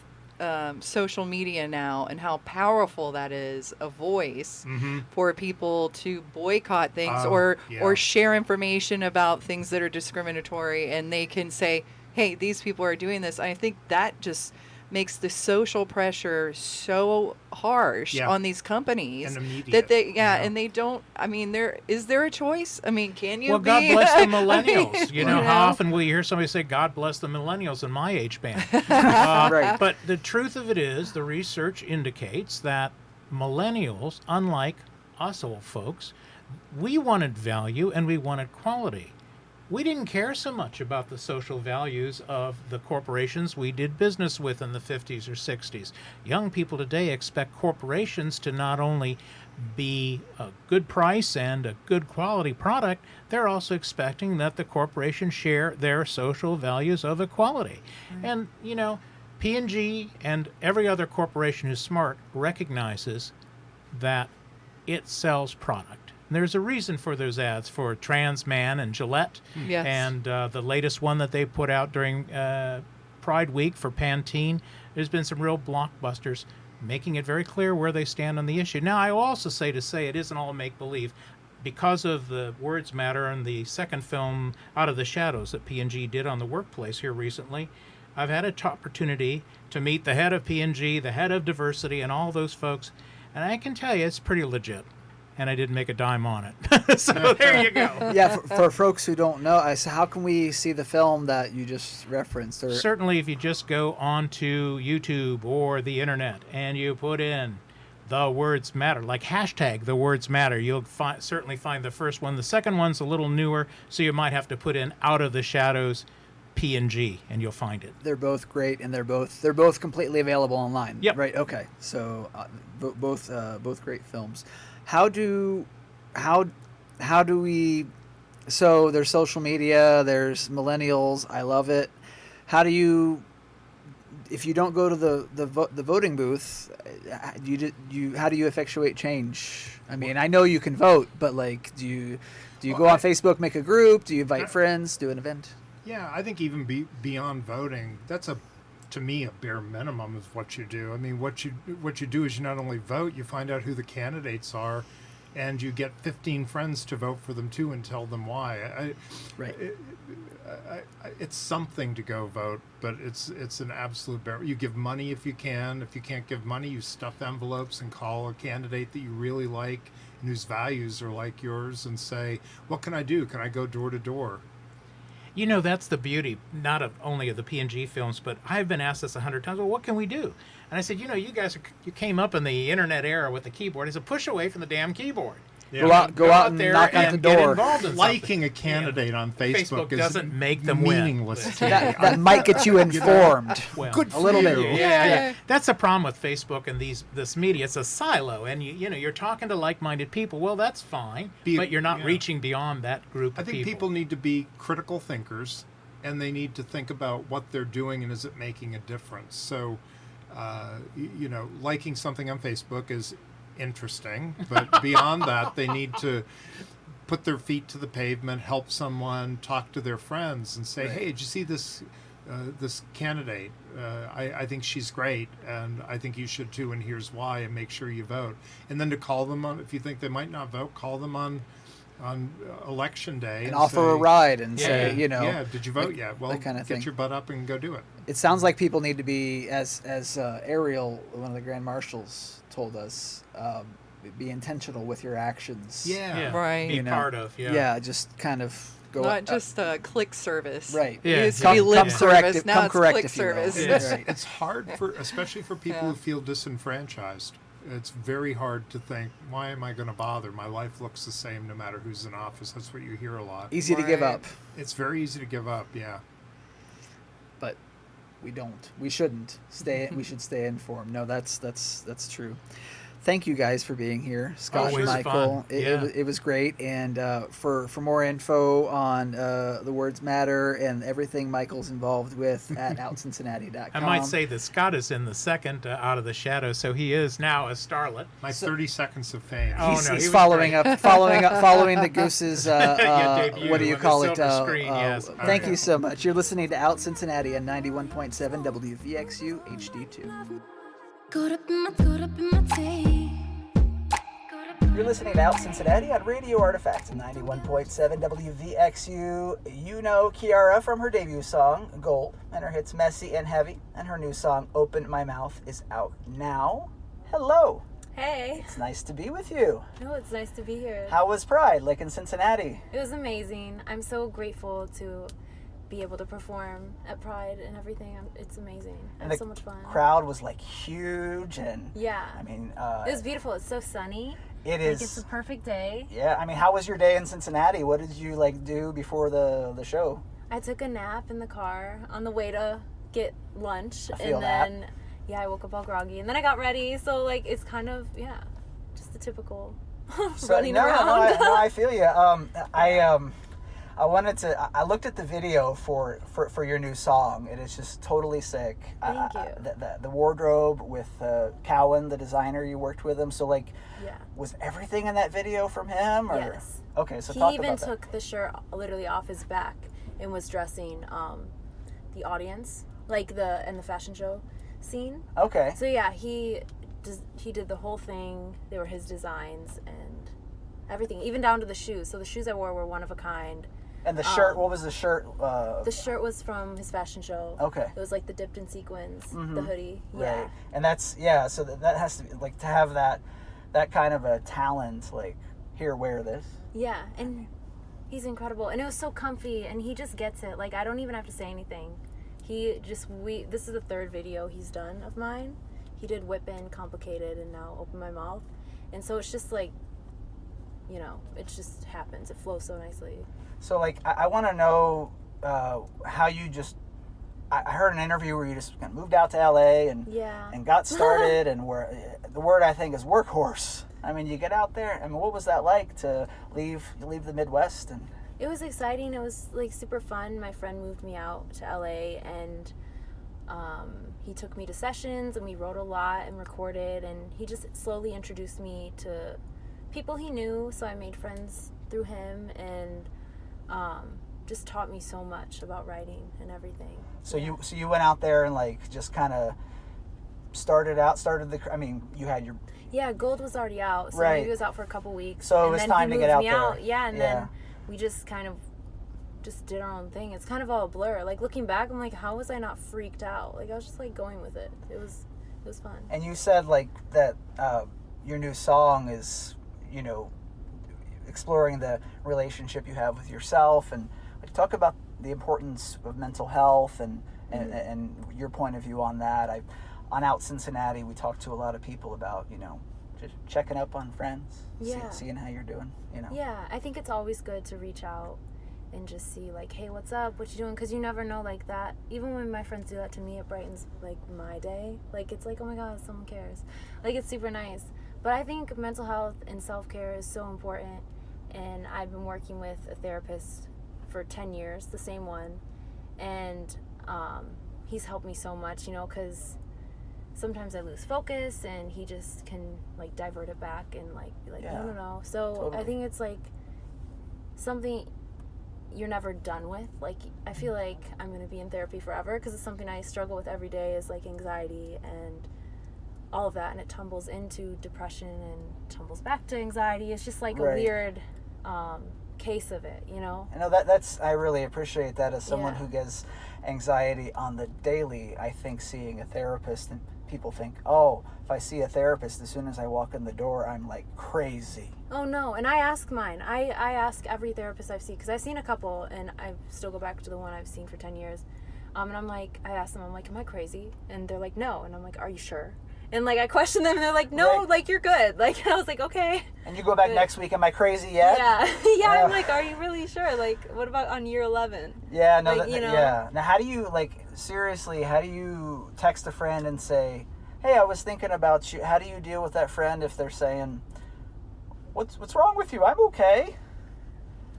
social media now and how powerful that is a voice for people to boycott things or share information about things that are discriminatory, and they can say, hey, these people are doing this. I think that just makes the social pressure so harsh on these companies and immediate, that they and they don't. I mean, is there a choice? I mean, can you? Well, be, God bless the millennials. you know? How often will you hear somebody say, "God bless the millennials" in my age band? Right. But the truth of it is, the research indicates that millennials, unlike us old folks, we wanted value and we wanted quality. We didn't care so much about the social values of the corporations we did business with in the 50s or 60s. Young people today expect corporations to not only be a good price and a good quality product, they're also expecting that the corporation share their social values of equality. And, P&G and every other corporation who's smart recognizes that it sells product. There's a reason for those ads for Trans Man and Gillette. Yes. And the latest one that they put out during Pride Week for Pantene. There's been some real blockbusters making it very clear where they stand on the issue. Now, I will also say it isn't all make-believe. Because of the Words Matter and the second film, Out of the Shadows, that P&G did on the workplace here recently, I've had an opportunity to meet the head of P&G, the head of diversity, and all those folks. And I can tell you, it's pretty legit. And I didn't make a dime on it. So there you go. Yeah, for folks who don't know, how can we see the film that you just referenced? Or Certainly, if you just go onto YouTube or the internet and you put in the words matter, like hashtag the words matter, you'll certainly find the first one. The second one's a little newer, so you might have to put in Out of the Shadows P&G, and you'll find it. They're both great, and they're both completely available online. Yep. Right. Okay. So both great films. How do we? So there's social media. There's millennials. I love it. How do you? If you don't go to the voting booth, how do you effectuate change? I mean, I know you can vote, but like, do you go on Facebook, make a group? Do you invite friends? Do an event? Yeah, I think even beyond voting, that's to me, a bare minimum of what you do. I mean, what you do is you not only vote, you find out who the candidates are, and you get 15 friends to vote for them too and tell them why. It's something to go vote, but it's an absolute bare. You give money if you can. If you can't give money, you stuff envelopes and call a candidate that you really like and whose values are like yours and say, "What can I do? Can I go door to door?" That's the beauty, not only of the P&G films, but I've been asked this 100 times, well, what can we do? And I said, you guys, you came up in the internet era with the keyboard. I said, push away from the damn keyboard. Yeah. Go out and there knock on the get door. involved in Liking something. a candidate on Facebook doesn't make them meaningless win. to me. That might get you informed. Well, Good for a little you. bit. Yeah. That's the problem with Facebook and this media. It's a silo, and you're talking to like-minded people. Well, that's fine, but you're not reaching beyond that group. I think people need to be critical thinkers, and they need to think about what they're doing and is it making a difference. So, liking something on Facebook is interesting, but beyond that, they need to put their feet to the pavement, help someone, talk to their friends, and say, "Hey, did you see this candidate? I think she's great, and I think you should too, and here's why." And make sure you vote. And then to call them on, if you think they might not vote, call them on election day and offer a ride and say, did you vote yet? Well, that kind of get thing. your butt up and go do it. It sounds like people need to be, as Ariel, one of the Grand Marshals, told us, be intentional with your actions. Yeah. Right. Be part of. Yeah, just kind of go. Not just click service. Right. It Yeah. used to be lip service. Now come it's correct click if you will. service. Yes. Right. It's hard especially for people who feel disenfranchised. It's very hard to think, why am I going to bother? My life looks the same no matter who's in office. That's what you hear a lot. Easy to give Right. up, It's very easy to give up, yeah. but we don't. We shouldn't stay. We should stay informed. No, that's true. thank you guys for being here, Scott and Always Michael. fun. Yeah. It was great. And for more info on the Words Matter and everything Michael's involved with at outcincinnati.com. I might say that Scott is in the second Out of the Shadows, so he is now a starlet. My 30 seconds of fame. Oh, He's, no, he he's was following great. following the Goose's, debut what do you on the call it? silver screen, yes. Thank you so much. You're listening to Out Cincinnati on 91.7 WVXU HD2. You're listening to Out Cincinnati on Radio Artifact 91.7 WVXU. You know Kiiara from her debut song, Gold, and her hits Messy and Heavy, and her new song, Open My Mouth, is out now. Hello. Hey. It's nice to be with you. Oh, it's nice to be here. How was Pride, like in Cincinnati? It was amazing. I'm so grateful to be able to perform at Pride and everything. It's amazing. I had so much fun. The crowd was like huge, and yeah. I mean, it was beautiful. It's so sunny. It is. Like, it's a perfect day. Yeah, I mean, how was your day in Cincinnati? What did you like do before the show? I took a nap in the car on the way to get lunch, I feel and then I woke up all groggy, and then I got ready. So like, it's kind of just the typical running around. No, I feel you. I wanted to. I looked at the video for your new song. It is just totally sick. Thank you. The wardrobe with Cowan, the designer, you worked with him. So like, was everything in that video from him? Or? Yes. Okay, so he talk even about that. took the shirt literally off his back and was dressing the audience, like in the fashion show scene. Okay. So yeah, he did the whole thing. They were his designs and everything, even down to the shoes. So the shoes I wore were one of a kind. And the shirt, what was the shirt? The shirt was from his fashion show. Okay. It was like the dipped in sequins, the hoodie. Yeah. Right. And that's, so that has to be, like, to have that kind of a talent, like, here, wear this. Yeah, and he's incredible. And it was so comfy, and he just gets it. Like, I don't even have to say anything. This is the third video he's done of mine. He did Whip In, Complicated, and now Open My Mouth. And so it's just like, it just happens. It flows so nicely. So, like, I want to know how you just... I heard an interview where you just kind of moved out to LA and got started, and where the word I think is workhorse. I mean, you get out there. I mean, what was that like to leave the Midwest? And it was exciting. It was like super fun. My friend moved me out to LA, and he took me to sessions, and we wrote a lot and recorded, and he just slowly introduced me to people he knew. So I made friends through him, and just taught me so much about writing and everything. So you went out there and like just kind of you had your... Yeah, Gold was already out, so right. he was out for a couple weeks. So it was time to get out there. Yeah, and then we just kind of just did our own thing. It's kind of all a blur. Like, looking back, I'm like, how was I not freaked out? Like, I was just like going with it. It was fun. And you said like that your new song is, exploring the relationship you have with yourself, and like, talk about the importance of mental health and your point of view on that. On Out Cincinnati, we talk to a lot of people about, just checking up on friends, seeing how you're doing, Yeah, I think it's always good to reach out and just see, like, hey, what's up? What you doing? Because you never know, like, that. Even when my friends do that to me, it brightens, like, my day. Like, it's like, oh my God, someone cares. Like, it's super nice. But I think mental health and self-care is so important. And I've been working with a therapist for 10 years, the same one. And he's helped me so much, because sometimes I lose focus, and he just can like divert it back and like be like, no. So totally. I think it's like something you're never done with. Like, I feel like I'm going to be in therapy forever, because it's something I struggle with every day, is like anxiety and all of that. And it tumbles into depression and tumbles back to anxiety. It's just like a weird case of it, I know that's I really appreciate that as someone who gets anxiety on the daily. I think seeing a therapist, and people think, if I see a therapist, as soon as I walk in the door, I'm like crazy. Oh no. And I ask mine. I ask every therapist I've seen, because I've seen a couple, and I still go back to the one I've seen for 10 years. And I'm like, I ask them, I'm like, am I crazy? And they're like, no. And I'm like, are you sure? And like, I question them, and they're like, no, like, you're good. Like, and I was like, okay. And you go back next week, am I crazy yet? Yeah. I'm like, are you really sure? Like, what about on year 11? Yeah, no, like, yeah. Now, how do you, like, seriously, how do you text a friend and say, hey, I was thinking about you. How do you deal with that friend if they're saying, what's wrong with you? I'm okay.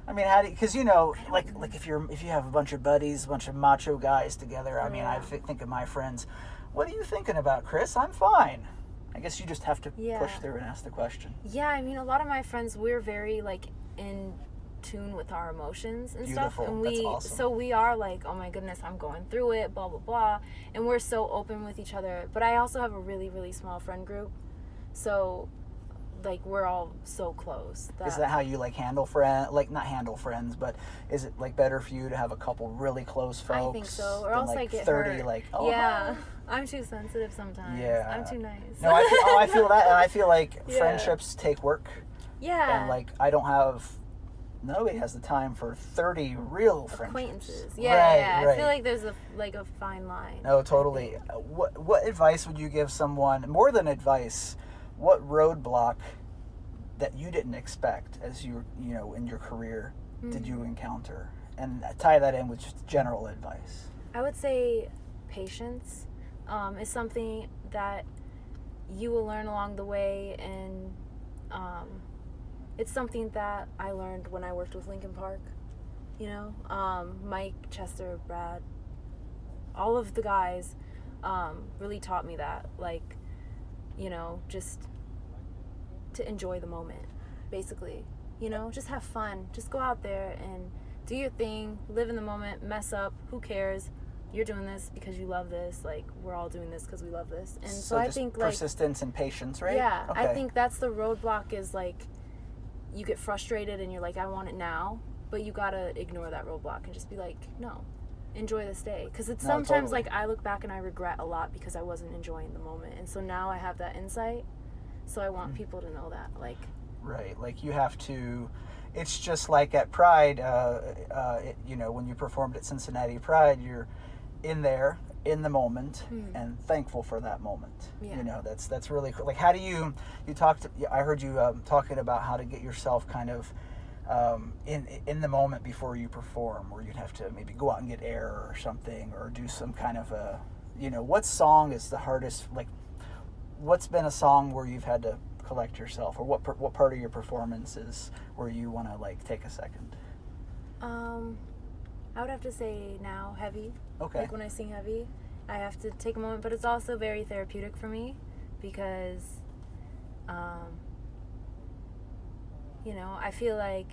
I mean, how do you, because, you know, like if you have a bunch of buddies, a bunch of macho guys together, I mean, I think of my friends, what are you thinking about, Chris? I'm fine. I guess you just have to push through and ask the question. Yeah, I mean, a lot of my friends, we're very, like, in tune with our emotions and Beautiful. stuff. And That's awesome. So we are like, oh my goodness, I'm going through it, blah, blah, blah. And we're so open with each other. But I also have a really, really small friend group. So, like, we're all so close. Is that how you, like, handle friends? Like, not handle friends, but is it, like, better for you to have a couple really close folks? I think so. Or than, else like, I get 30, hurt. like, oh, yeah. I'm too sensitive sometimes. Yeah. I'm too nice. No, I feel that. And I feel like friendships take work. Yeah. And, like, nobody has the time for 30 real friendships. Acquaintances. Yeah, Right. I feel like there's a fine line. No, totally. What advice would you give someone, more than advice, what roadblock that you didn't expect as you know, in your career did you encounter? And tie that in with just general advice. I would say patience is something that you will learn along the way, and it's something that I learned when I worked with Linkin Park. You know, Mike, Chester, Brad, all of the guys really taught me that, like, you know, just to enjoy the moment, basically. You know, just have fun. Just go out there and do your thing, live in the moment, mess up, who cares? You're doing this because you love this. Like, we're all doing this because we love this. And so I think, like, persistence and patience, right? Yeah, okay. I think that's the roadblock, is like, you get frustrated and you're like, I want it now, but you gotta ignore that roadblock and just be like, no, enjoy this day. Because it's sometimes totally. like, I look back and I regret a lot because I wasn't enjoying the moment. And so now I have that insight. So I want people to know that, like, right, like you have to. It's just like at Pride, you know, when you performed at Cincinnati Pride, you're in there in the moment and thankful for that moment. Yeah. You know, that's really cool. Like, how do you talked? I heard you talking about how to get yourself kind of in the moment before you perform, where you'd have to maybe go out and get air or something, or do some kind of a, you know, what song is the hardest? Like, what's been a song where you've had to collect yourself, or what part of your performance is where you want to, like, take a second? I would have to say now, heavy. Okay. Like, when I sing heavy, I have to take a moment, but it's also very therapeutic for me because, you know, I feel like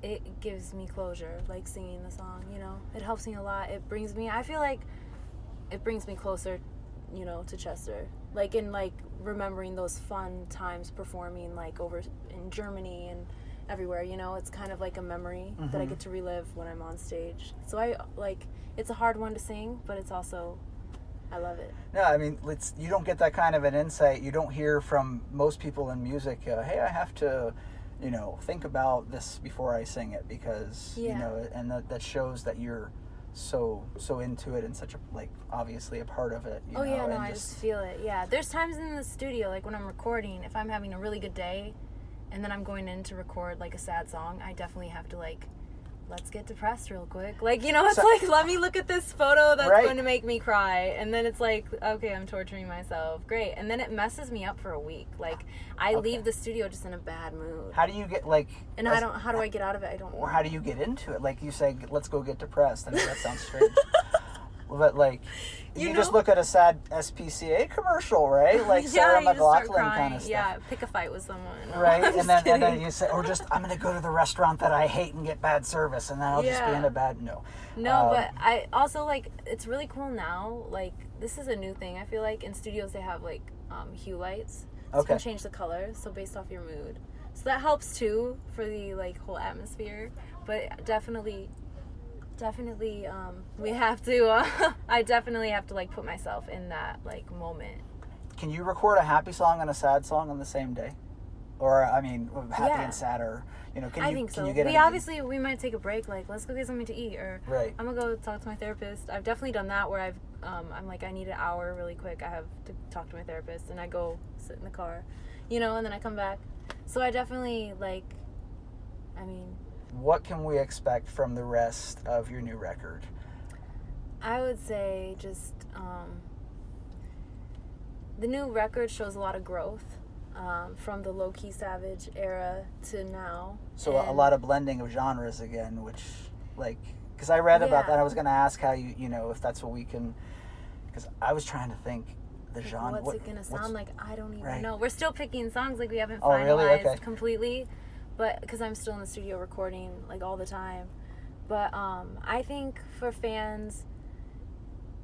it gives me closure, like singing the song, you know. It helps me a lot. I feel like it brings me closer, you know, to Chester. Like, in, like, remembering those fun times performing, like, over in Germany and everywhere, you know. It's kind of like a memory that I get to relive when I'm on stage. So it's a hard one to sing, but it's also, I love it. No, I mean, you don't get that kind of an insight. You don't hear from most people in music, hey, I have to, you know, think about this before I sing it, because, you know, and that shows that you're so into it and such a, like, obviously a part of it. You know, yeah, no, I just feel it. Yeah, there's times in the studio, like when I'm recording, if I'm having a really good day and then I'm going in to record like a sad song, I definitely have to, like, let's get depressed real quick. Like, you know, it's like, let me look at this photo that's going to make me cry. And then it's like, okay, I'm torturing myself. Great. And then it messes me up for a week. Like, I leave the studio just in a bad mood. How do you get, like... And how do I get out of it? I don't know. Or how do you get into it? Like, you say, let's go get depressed. I mean, that sounds strange. But, like, you just look at a sad SPCA commercial, right? Like, Sarah McLachlan kind of stuff. Yeah, pick a fight with someone. No, right? And then you say, or just, I'm going to go to the restaurant that I hate and get bad service, and then I'll just be in a bad... No, but I also, like, it's really cool now. Like, this is a new thing. I feel like in studios they have, like, hue lights. So you can change the color, so based off your mood. So that helps, too, for the, like, whole atmosphere. But definitely we have to I definitely have to, like, put myself in that, like, moment. Can you record a happy song and a sad song on the same day? Or, I mean, happy and sad, or, you know, I think so. We might take a break, like, let's go get something to eat, or I'm gonna go talk to my therapist. I've definitely done that, where I'm like, I need an hour really quick, I have to talk to my therapist, and I go sit in the car, you know, and then I come back. So I definitely, like, I mean... What can we expect from the rest of your new record? I would say just the new record shows a lot of growth from the low-key Savage era to now. So a lot of blending of genres again, which, like, because I read about that. I was going to ask how you know, if that's what we can, because I was trying to think the genre. What's it going to sound like? I don't even right. know. We're still picking songs, like we haven't Oh, really? finalized Okay. completely, but because I'm still in the studio recording like all the time. But I think for fans,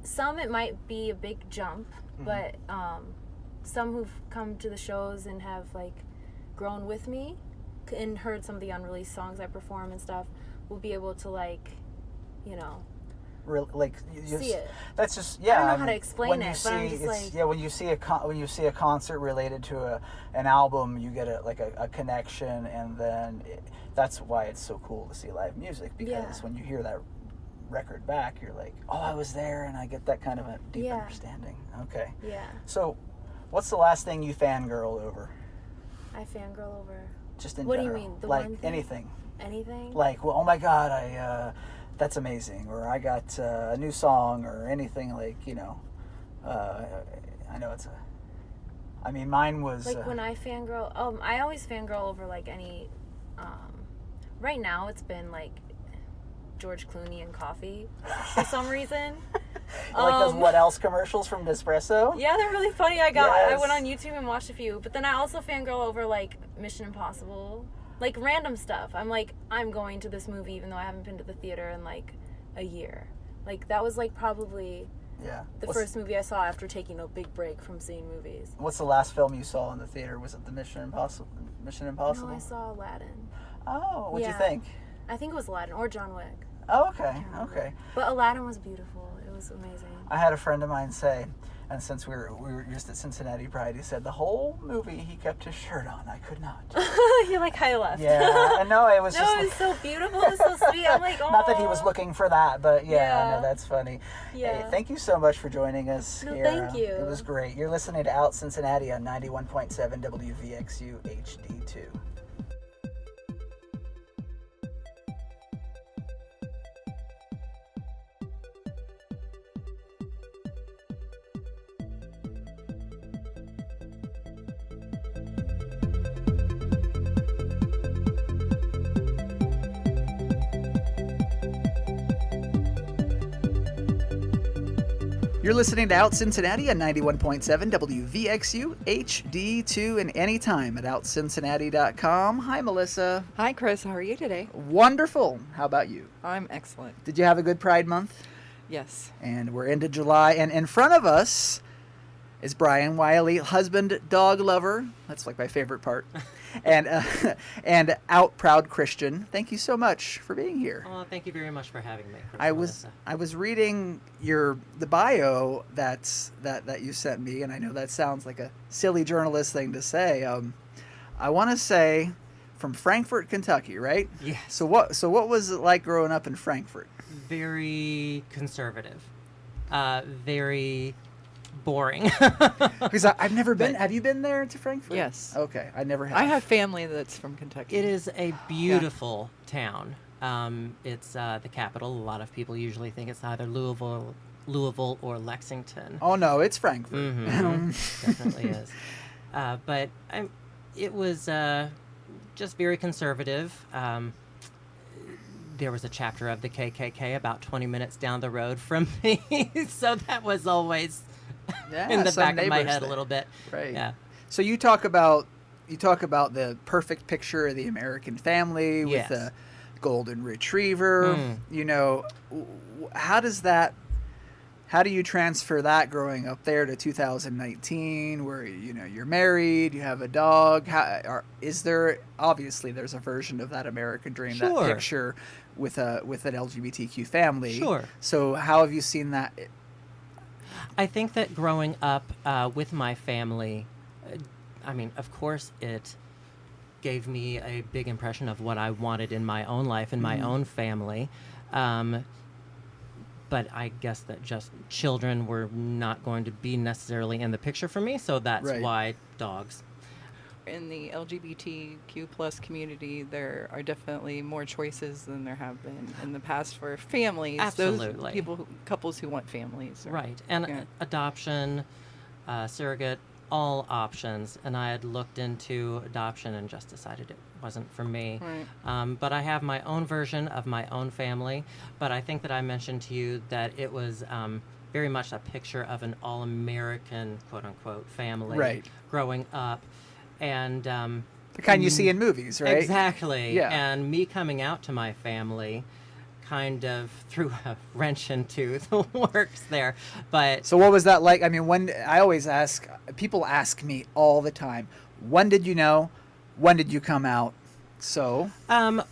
some it might be a big jump, but some who've come to the shows and have like grown with me and heard some of the unreleased songs I perform and stuff will be able to, like, you know, like see it. That's just I don't know how to explain it, but I'm just like, when you see a concert related to an album, you get a connection, and then that's why it's so cool to see live music, because when you hear that record back, you're like, oh, I was there, and I get that kind of a deep understanding. Okay. Yeah. So, what's the last thing you fangirl over? I fangirl over. Just in what general. Do you mean? The like one thing? anything. Anything? Like, well, oh my God, that's amazing, or I got a new song, or anything, like, you know. I know it's I mean, mine was like when I fangirl. I always fangirl over like any. Right now, it's been like George Clooney and coffee for some reason. Like those What Else commercials from Nespresso? Yeah, they're really funny. I went on YouTube and watched a few, but then I also fangirl over like Mission Impossible, like random stuff. I'm like, I'm going to this movie even though I haven't been to the theater in like a year. Like that was like probably the first movie I saw after taking a big break from seeing movies. What's the last film you saw in the theater? Was it the Mission Impossible? No, I saw Aladdin. Oh, what'd you think? I think it was Aladdin or John Wick. Oh, okay. But Aladdin was beautiful. It was amazing. I had a friend of mine say, and since we were just at Cincinnati Pride, he said the whole movie he kept his shirt on. I could not. You're like, I left. Yeah, I know. It was just. No, it was so beautiful. It was so sweet. I'm like, oh. Not that he was looking for that, but no, that's funny. Yeah. Hey, thank you so much for joining us, No, Kiiara. thank you. It was great. You're listening to Out Cincinnati on 91.7 WVXU HD2. You're listening to Out Cincinnati on 91.7 WVXU HD2 and anytime at OutCincinnati.com. Hi, Melissa. Hi, Chris. How are you today? Wonderful. How about you? I'm excellent. Did you have a good Pride Month? Yes. And we're into July, and in front of us is Brian Wylie, husband, dog lover. That's like my favorite part. and out proud Christian. Thank you so much for being here. Oh, thank you very much for having me. I was reading the bio that you sent me, and I know that sounds like a silly journalist thing to say. I want to say from Frankfort, Kentucky, right? Yes. So what was it like growing up in Frankfort? Very conservative. Very boring. Because I've never been. Have you been there to Frankfort? Yes. Okay, I never have. I have family that's from Kentucky. It is a beautiful town. It's the capital. A lot of people usually think it's either Louisville or Lexington. Oh no, it's Frankfort. Mm-hmm. Definitely is. But it was just very conservative. There was a chapter of the KKK about 20 minutes down the road from me, so that was always in the back of my head a little bit. Right. Yeah. So you talk about the perfect picture of the American family with Yes. a golden retriever. You know, how do you transfer that growing up there to 2019, where you're married, you have a dog? Obviously there's a version of that American dream, Sure. that picture with an LGBTQ family. Sure. So how have you seen that? I think that growing up with my family, of course it gave me a big impression of what I wanted in my own life and my own family. But I guess that just children were not going to be necessarily in the picture for me, so that's why dogs. In the LGBTQ plus community, there are definitely more choices than there have been in the past for families. Absolutely. Those couples who want families. Right. And adoption, surrogate, all options, and I had looked into adoption and just decided it wasn't for me. Right. But I have my own version of my own family, but I think that I mentioned to you that it was very much a picture of an all-American, quote-unquote, family Right. growing up. And The kind you see in movies, right? exactly. Yeah. And me coming out to my family kind of threw a wrench into the works there. But So what was that like? I mean, when I always ask, people ask me all the time, when did you know? When did you come out? So,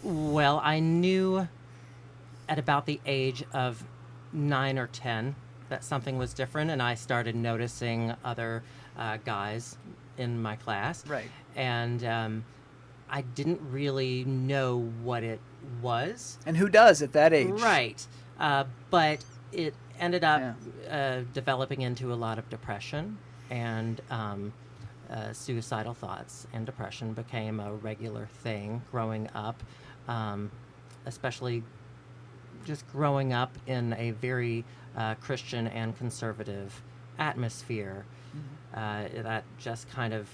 well, I knew at about the age of 9 or 10 that something was different, and I started noticing other guys in my class. right. And I didn't really know what it was. And who does at that age? Right. But it ended up Yeah. developing into a lot of depression, and suicidal thoughts and depression became a regular thing growing up, especially just growing up in a very Christian and conservative atmosphere. That just kind of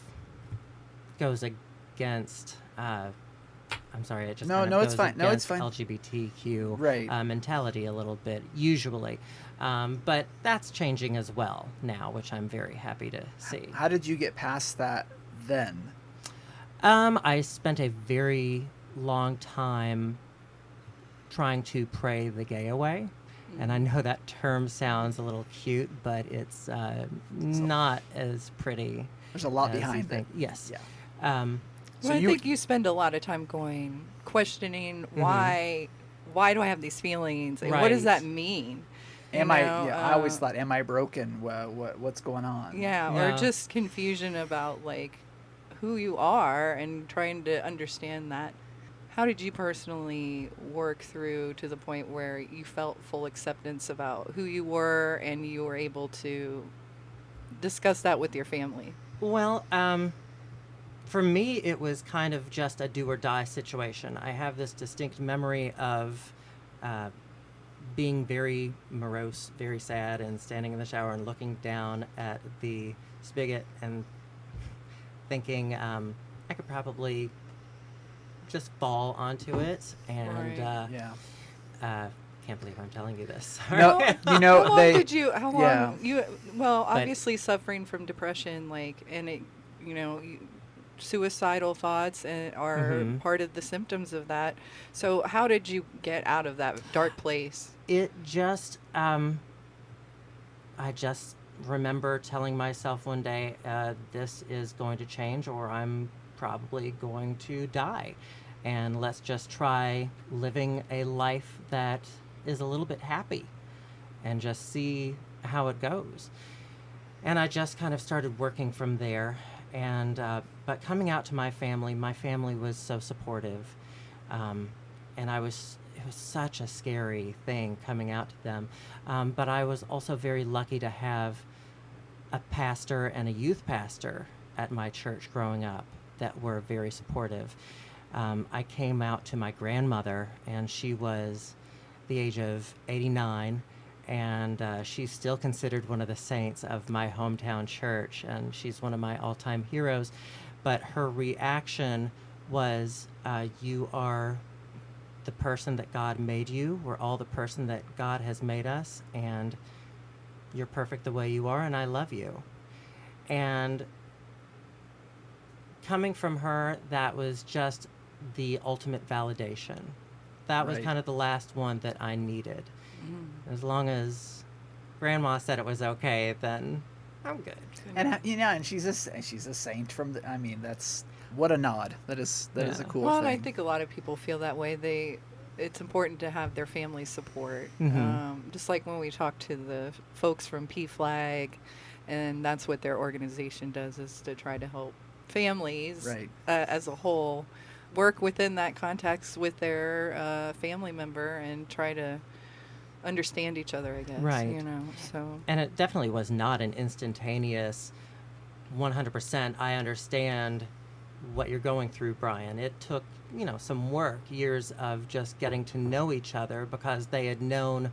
goes against I'm sorry, it just No, kind of no, goes it's fine. No, it's against fine. LGBTQ Right. mentality a little bit, usually. But that's changing as well now, which I'm very happy to see. How did you get past that then? I spent a very long time trying to pray the gay away. And I know that term sounds a little cute, but it's not as pretty. There's a lot as you behind it. think. Yes. Yeah. Well, I think you spend a lot of time questioning why do I have these feelings, and what does Right. that mean? Am You I? know, Yeah, I always thought, am I broken? What's going on? Yeah, Yeah. or just confusion about like who you are and trying to understand that. How did you personally work through to the point where you felt full acceptance about who you were and you were able to discuss that with your family? Well, for me, it was kind of just a do or die situation. I have this distinct memory of being very morose, very sad, and standing in the shower and looking down at the spigot and thinking I could probably just fall onto it. And Right. Yeah. can't believe I'm telling you this. No, you know, How long they. did you? How long yeah. you? Well, obviously suffering from depression, like, and it, suicidal thoughts are part of the symptoms of that. So, how did you get out of that dark place? It just, I just remember telling myself one day, this is going to change, or I'm probably going to die. And let's just try living a life that is a little bit happy and just see how it goes. And I just kind of started working from there. And, but coming out to my family was so supportive. And it was such a scary thing coming out to them. But I was also very lucky to have a pastor and a youth pastor at my church growing up that were very supportive. I came out to my grandmother, and she was the age of 89, and she's still considered one of the saints of my hometown church, and she's one of my all-time heroes. But her reaction was, you are the person that God made you. We're all the person that God has made us, and you're perfect the way you are, and I love you. And coming from her, that was just the ultimate validation. That was Right. kind of the last one that I needed. As long as Grandma said it was okay, then I'm good. And and she's a saint from the. I mean, that's what a nod. That is a Yeah. cool Well, thing. and I think a lot of people feel that way. It's important to have their family support. Just like when we talk to the folks from PFLAG, and that's what their organization does, is to try to help families Right. As a whole work within that context with their family member and try to understand each other, I guess. Right. So And it definitely was not an instantaneous 100%. I understand what you're going through, Brian. It took, some work, years of just getting to know each other, because they had known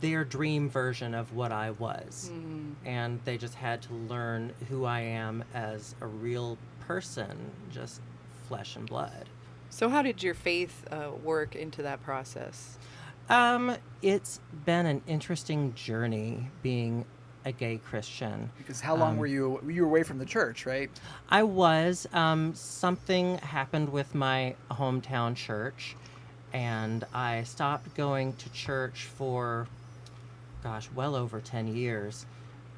their dream version of what I was. And they just had to learn who I am as a real person, just flesh and blood. So how did your faith work into that process? It's been an interesting journey being a gay Christian. Because how long were you away from the church, right? I was. Something happened with my hometown church, and I stopped going to church for, well over 10 years,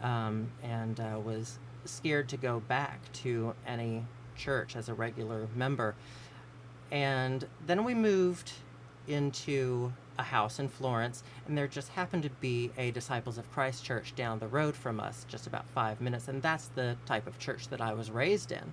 and was scared to go back to any church as a regular member. And then we moved into a house in Florence, and there just happened to be a Disciples of Christ church down the road from us, just about 5 minutes, and that's the type of church that I was raised in.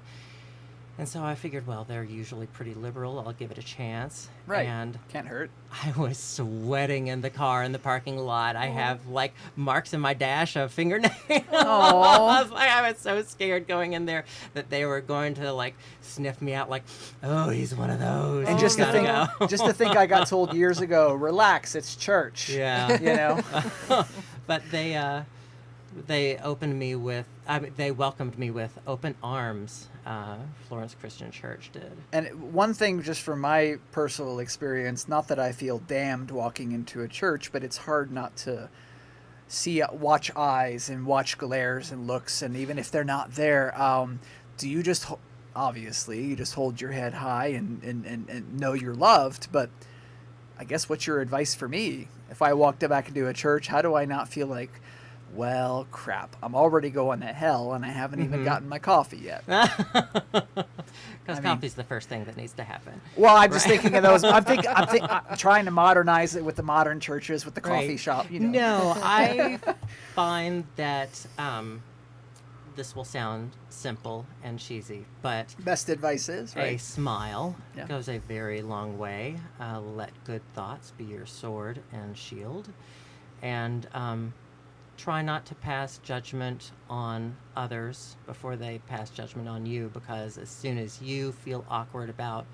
And so I figured, well, they're usually pretty liberal. I'll give it a chance. Right. And Can't hurt. I was sweating in the car in the parking lot. I have like marks in my dash of fingernails. I was so scared going in there that they were going to like sniff me out like, oh, he's one of those. And just to think I got told years ago, relax, it's church. Yeah. You know? But they opened me with, they welcomed me with open arms. Florence Christian Church did. And one thing, just from my personal experience, not that I feel damned walking into a church, but it's hard not to watch eyes and watch glares and looks, and even if they're not there, do you just, obviously, you just hold your head high and know you're loved, but I guess what's your advice for me? If I walked back into a church, how do I not feel like, well, crap, I'm already going to hell and I haven't even gotten my coffee yet? Because coffee's the first thing that needs to happen. Well, I'm just thinking of those. I'm trying to modernize it with the modern churches, with the coffee shop. You know. No, I find that this will sound simple and cheesy, but Best advice is, right? a smile Yeah. goes a very long way. Let good thoughts be your sword and shield. And try not to pass judgment on others before they pass judgment on you, because as soon as you feel awkward about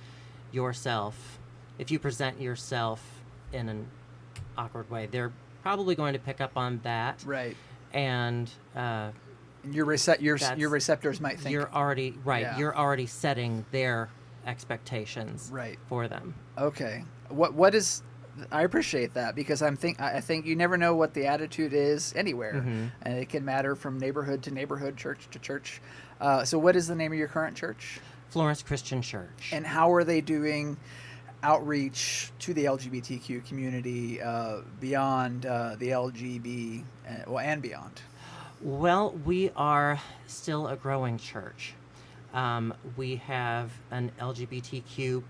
yourself, if you present yourself in an awkward way, they're probably going to pick up on that. Right. And Your receptors might think you're already right. Yeah. You're already setting their expectations right. for them. Okay. What is? I appreciate that, because I think you never know what the attitude is anywhere, and it can matter from neighborhood to neighborhood, church to church. So, what is the name of your current church? Florence Christian Church. And how are they doing outreach to the LGBTQ community beyond the LGB and beyond? Well, we are still a growing church. We have an LGBTQ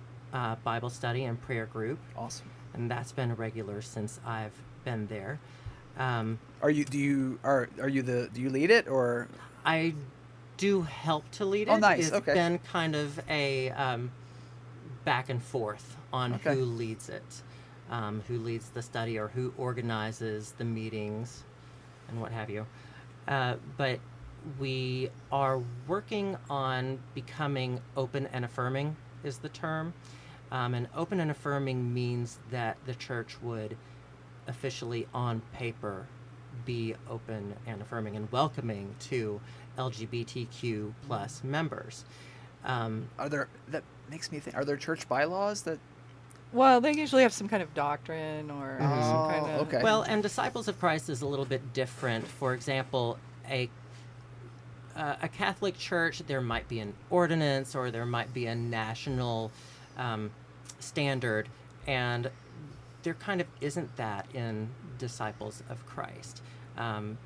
Bible study and prayer group. Awesome. And that's been regular since I've been there. Do you lead it, or? I do help to lead it. Oh, nice. It's Okay. been kind of a back and forth on Okay. who leads it, who leads the study, or who organizes the meetings, and what have you. But we are working on becoming open and affirming is the term. And open and affirming means that the church would officially, on paper, be open and affirming and welcoming to LGBTQ plus members. That makes me think, are there church bylaws that? Well, they usually have some kind of doctrine or some kind of... okay. Well, and Disciples of Christ is a little bit different. For example, a Catholic church, there might be an ordinance, or there might be a national standard, and there kind of isn't that in Disciples of Christ,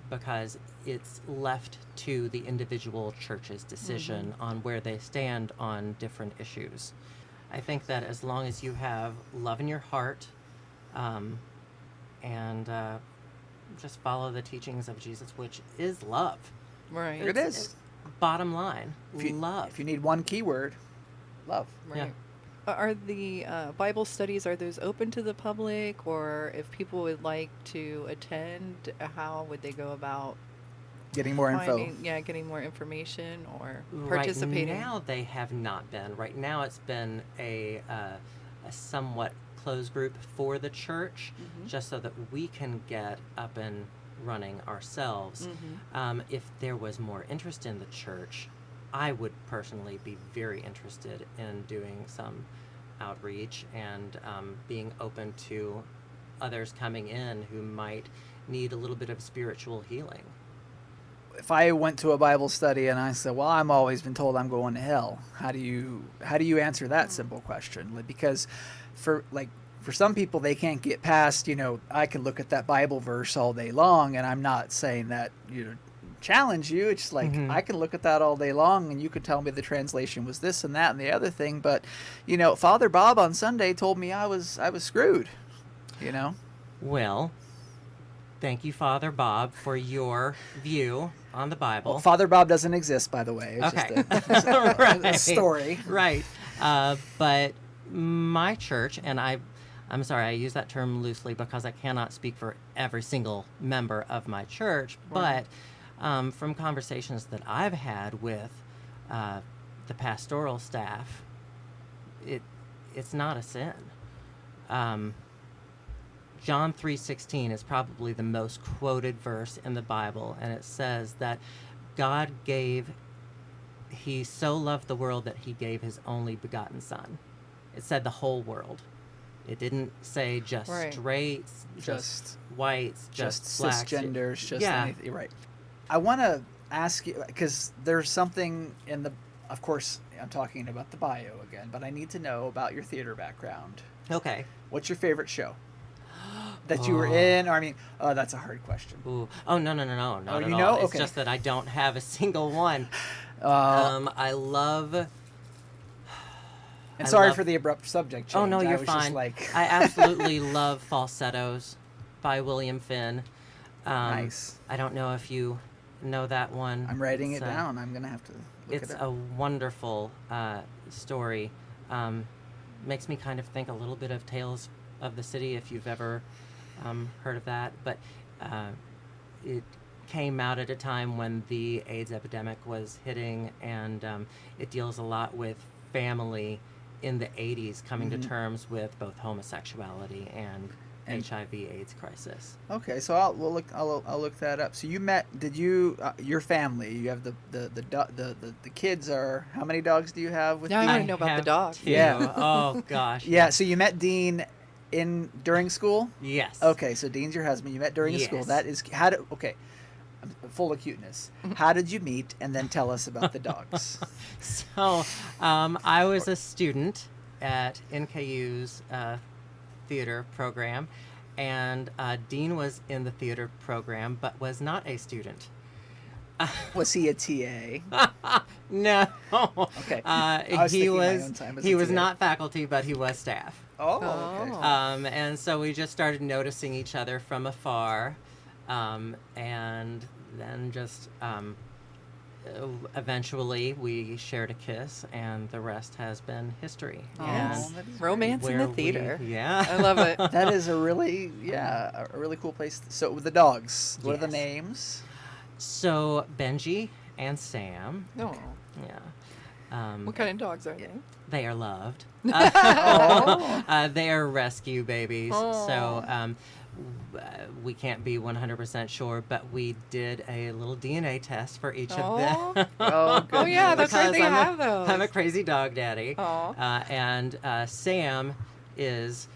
because it's left to the individual church's decision on where they stand on different issues. I think that as long as you have love in your heart, and just follow the teachings of Jesus, which is love. Right. It is. Bottom line, love. If you need one keyword, love. Right. Yeah. Are the Bible studies, are those open to the public, or if people would like to attend, how would they go about Getting more info. getting more information or participating? Right now they have not been. Right now it's been a somewhat closed group for the church, just so that we can get up and running ourselves. If there was more interest in the church, I would personally be very interested in doing some outreach and being open to others coming in who might need a little bit of spiritual healing. If I went to a Bible study and I said, "Well, I'm always been told I'm going to hell," how do you answer that simple question? Because for some people, they can't get past, I can look at that Bible verse all day long, and I'm not saying that, challenge you. It's like, I can look at that all day long, and you could tell me the translation was this and that and the other thing, but, Father Bob on Sunday told me I was screwed, Well, thank you, Father Bob, for your view on the Bible. Well, Father Bob doesn't exist, by the way. It's okay. just a story. Right. But my church, and I'm sorry, I use that term loosely because I cannot speak for every single member of my church, but from conversations that I've had with the pastoral staff, it's not a sin. John 3:16 is probably the most quoted verse in the Bible, and it says that He so loved the world that He gave His only begotten Son. It said the whole world. It didn't say just straights, just whites, just blacks, cisgenders, just yeah. anything. Right. I want to ask you, because there's something in of course, I'm talking about the bio again, but I need to know about your theater background. Okay. What's your favorite show that you were in? Or that's a hard question. Ooh. Oh, no, not at you all. know? It's Okay. just that I don't have a single one. I love... And sorry for the abrupt subject change. Oh, no, you're was fine. Just like... I absolutely love Falsettos by William Finn. Nice. I don't know if you know that one. I'm writing it down. I'm going to have to look It's it up. a wonderful story. Makes me kind of think a little bit of Tales of the City, if you've ever heard of that. But it came out at a time when the AIDS epidemic was hitting, and it deals a lot with family in the 80s coming to terms with both homosexuality and HIV/AIDS crisis. Okay, so I'll look that up. So your family? You have the kids are, how many dogs do you have with Yeah, I Dean? want to know about the dog. Yeah. Oh gosh. Yeah. So you met Dean during school? Yes. Okay, so Dean's your husband. You met during school. Yes. That is okay. I'm full of cuteness. How did you meet? And then tell us about the dogs. So, I was a student at NKU's theater program, and Dean was in the theater program, but was not a student. Was he a TA? No. Okay. I was he thinking my was. own time as He a was TA. not faculty, but he was staff. Oh, okay. Oh. And so we just started noticing each other from afar, and then just eventually we shared a kiss, and the rest has been history. Oh, And that is romance in where the theater. Yeah. I love it. That is a really cool place. So with the dogs, what are the Yes. names? So Benji and Sam. No. Yeah. What kind of dogs are they? They are loved. Oh. They are rescue babies. Oh. So we can't be 100% sure, but we did a little DNA test for each of them. Oh, Oh yeah, that's right. Because They I'm have those. I'm a crazy dog daddy. Aw. And Sam is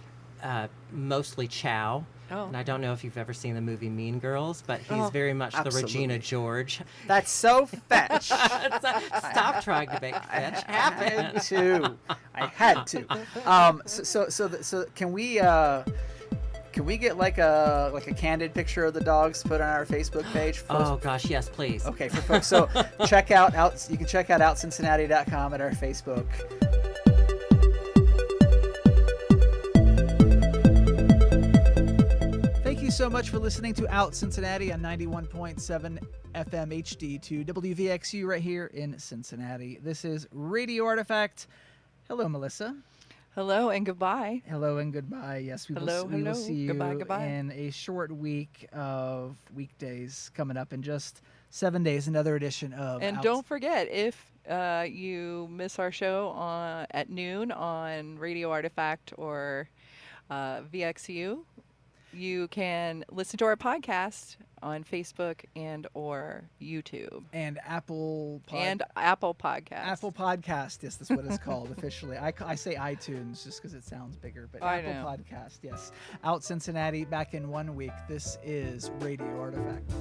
mostly Chow. Oh. And I don't know if you've ever seen the movie Mean Girls, but he's Oh, very much the Regina absolutely. George. That's so fetch. Stop trying to make fetch happen. I had to. So can we get like a candid picture of the dogs put on our Facebook page? Oh gosh, yes, please. Okay, for folks. So check out you can check out outcincinnati.com at our Facebook. Thank you so much for listening to Out Cincinnati on 91.7 FM HD2 WVXU right here in Cincinnati. This is Radio Artifact. Hello, Melissa. Hello and goodbye. Hello and goodbye. Yes, we Hello, will hello. see you Goodbye. in a short week of weekdays coming up in just 7 days. Another edition of And don't forget, if you miss our show at noon on Radio Artifact or VXU. You can listen to our podcast on Facebook and or YouTube. And Apple and Apple Podcast. Apple Podcast, yes, that's what it's called officially. I say iTunes just because it sounds bigger, but Apple Podcast, yes. Out Cincinnati, back in 1 week. This is Radio Artifact.